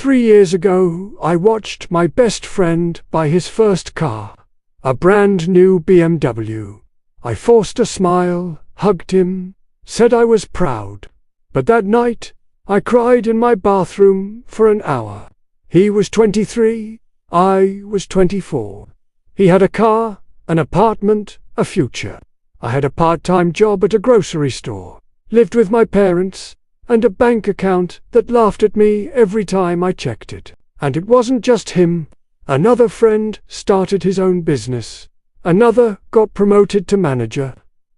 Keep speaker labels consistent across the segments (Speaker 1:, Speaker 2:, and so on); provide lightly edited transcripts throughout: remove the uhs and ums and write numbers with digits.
Speaker 1: 3 years ago, I watched my best friend buy his first car, a brand new BMW. I forced a smile, hugged him, said I was proud. But that night, I cried in my bathroom for an hour. He was 23, I was 24. He had a car, an apartment, a future. I had a part-time job at a grocery store, lived with my parents, and a bank account that laughed at me every time I checked it. And it wasn't just him. Another friend started his own business. Another got promoted to manager.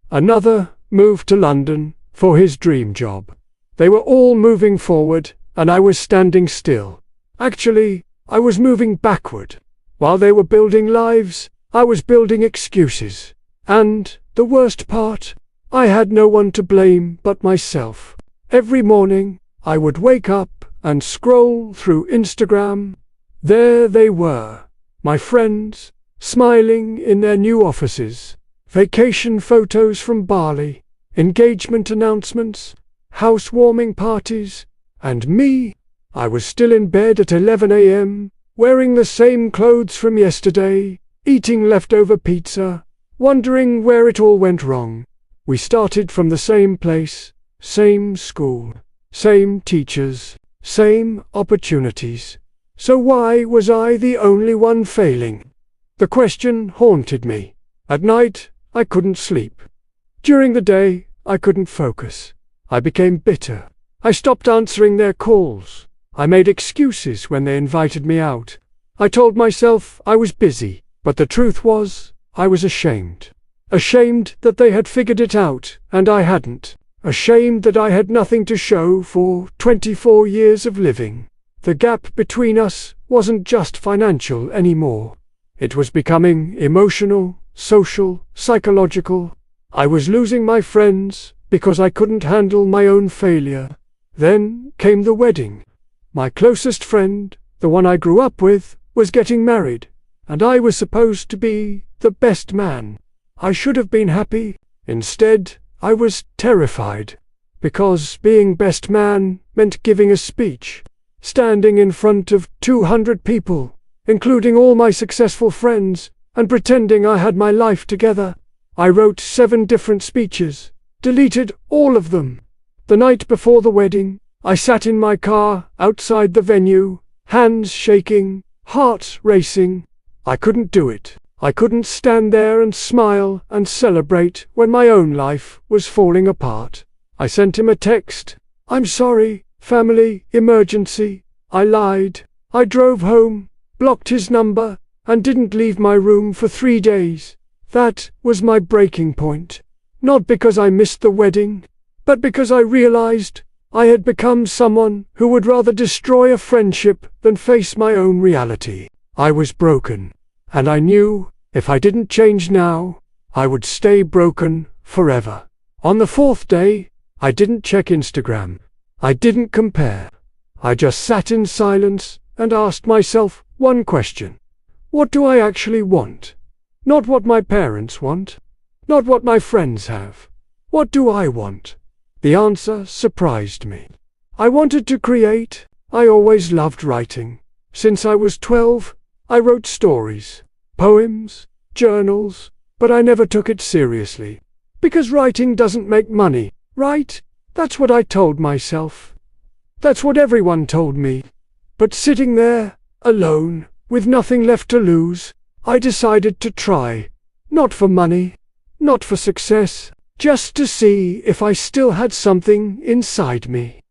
Speaker 1: Another moved to London for his dream job. They were all moving forward, and I was standing still. Actually, I was moving backward. While they were building lives, I was building excuses. And, the worst part, I had no one to blame but myself. Every morning, I would wake up and scroll through Instagram. There they were, my friends, smiling in their new offices, vacation photos from Bali, engagement announcements, housewarming parties, and me, I was still in bed at 11 a.m., wearing the same clothes from yesterday, eating leftover pizza, wondering where it all went wrong. We started from the same place, same school, same teachers, same opportunities. So why was I the only one failing? The question haunted me. At night, I couldn't sleep. During the day, I couldn't focus. I became bitter. I stopped answering their calls. I made excuses when they invited me out. I told myself I was busy, but the truth was, I was ashamed. Ashamed that they had figured it out, and I hadn't. Ashamed that I had nothing to show for 24 years of living. The gap between us wasn't just financial anymore. It was becoming emotional, social, psychological. I was losing my friends because I couldn't handle my own failure. Then came the wedding. My closest friend, the one I grew up with, was getting married, and I was supposed to be the best man. I should have been happy. Instead, I was terrified, because being best man meant giving a speech, standing in front of 200 people, including all my successful friends, and pretending I had my life together. I wrote 7 different speeches, deleted all of them. The night before the wedding, I sat in my car outside the venue, hands shaking, heart racing. I couldn't do it. I couldn't stand there and smile and celebrate when my own life was falling apart. I sent him a text. "I'm sorry, family emergency." I lied. I drove home, blocked his number, and didn't leave my room for 3 days. That was my breaking point. Not because I missed the wedding, but because I realized I had become someone who would rather destroy a friendship than face my own reality. I was broken. And I knew, if I didn't change now, I would stay broken forever. On the 4th day, I didn't check Instagram. I didn't compare. I just sat in silence and asked myself one question. What do I actually want? Not what my parents want. Not what my friends have. What do I want? The answer surprised me. I wanted to create. I always loved writing. Since I was 12, I wrote stories, poems, journals, but I never took it seriously. Because writing doesn't make money, right? That's what I told myself. That's what everyone told me. But sitting there, alone, with nothing left to lose, I decided to try. Not for money, not for success, just to see if I still had something inside me.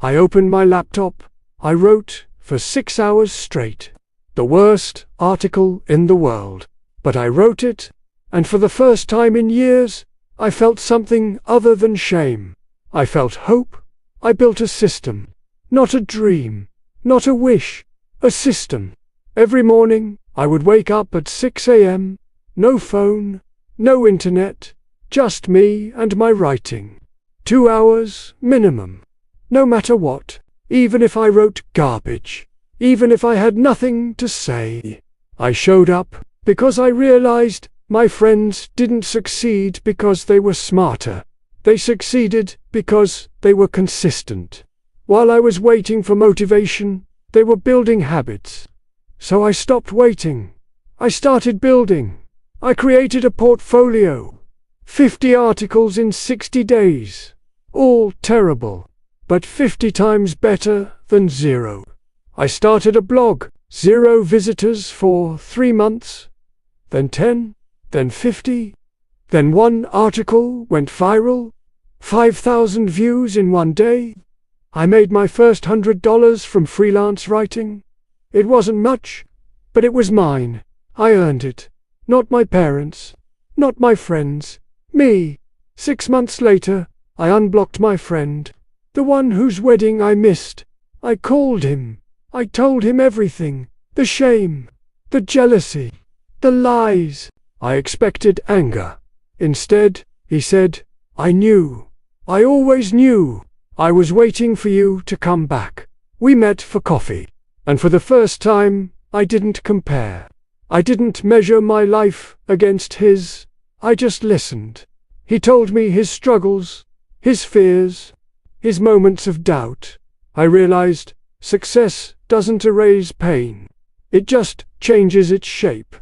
Speaker 1: I opened my laptop. I wrote for 6 hours straight. The worst article in the world. But I wrote it, and for the first time in years, I felt something other than shame. I felt hope. I built a system. Not a dream. Not a wish. A system. Every morning, I would wake up at 6 a.m. No phone. No internet. Just me and my writing. 2 hours minimum. No matter what. Even if I wrote garbage. Even if I had nothing to say. I showed up because I realized my friends didn't succeed because they were smarter. They succeeded because they were consistent. While I was waiting for motivation, They were building habits. So I stopped waiting. I started building. I created a portfolio. 50 articles in 60 days. All terrible, but 50 times better than zero. I started a blog. 0 visitors for 3 months. Then 10. Then 50. Then one article went viral. 5,000 views in one day. I made my first $100 from freelance writing. It wasn't much, but it was mine. I earned it. Not my parents. Not my friends. Me. 6 months later, I unblocked my friend. The one whose wedding I missed. I called him. I told him everything. The shame. The jealousy. The lies. I expected anger. Instead, he said, I knew. I always knew. I was waiting for you to come back. We met for coffee. And for the first time, I didn't compare. I didn't measure my life against his. I just listened. He told me his struggles, his fears, his moments of doubt. I realized success doesn't erase pain. It just changes its shape.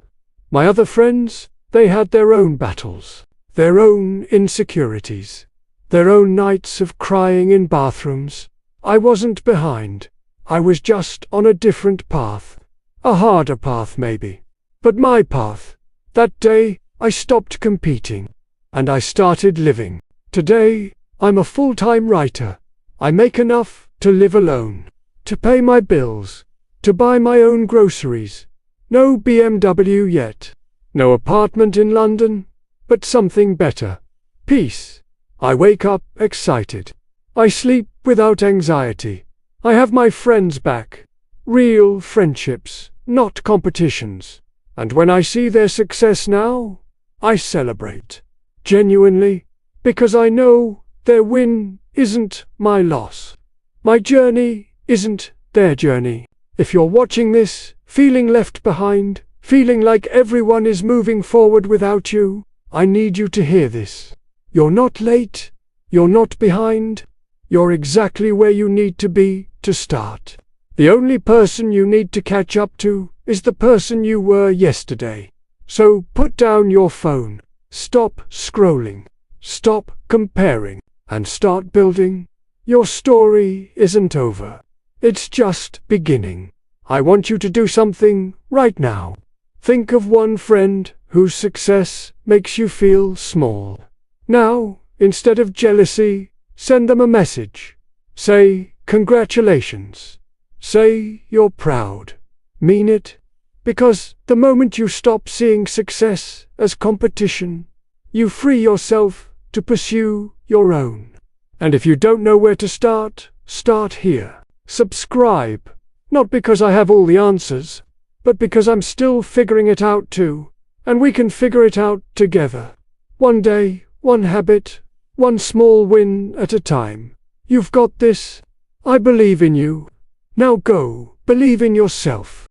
Speaker 1: My other friends, they had their own battles, their own insecurities, their own nights of crying in bathrooms. I wasn't behind. I was just on a different path. A harder path, maybe. But my path. That day, I stopped competing. And I started living. Today, I'm a full-time writer. I make enough to live alone, to pay my bills, to buy my own groceries. No BMW yet. No apartment in London, but something better. Peace. I wake up excited. I sleep without anxiety. I have my friends back. Real friendships, not competitions. And when I see their success now, I celebrate. Genuinely, because I know their win isn't my loss. My journey isn't their journey. If you're watching this, feeling left behind, feeling like everyone is moving forward without you, I need you to hear this. You're not late. You're not behind. You're exactly where you need to be to start. The only person you need to catch up to is the person you were yesterday. So put down your phone. Stop scrolling. Stop comparing. And start building. Your story isn't over. It's just beginning. I want you to do something right now. Think of one friend whose success makes you feel small. Now, instead of jealousy, send them a message. Say, congratulations. Say, you're proud. Mean it. Because the moment you stop seeing success as competition, you free yourself to pursue your own. And if you don't know where to start, start here. Subscribe. Not because I have all the answers, but because I'm still figuring it out too. And we can figure it out together. One day, one habit, one small win at a time. You've got this. I believe in you. Now go, believe in yourself.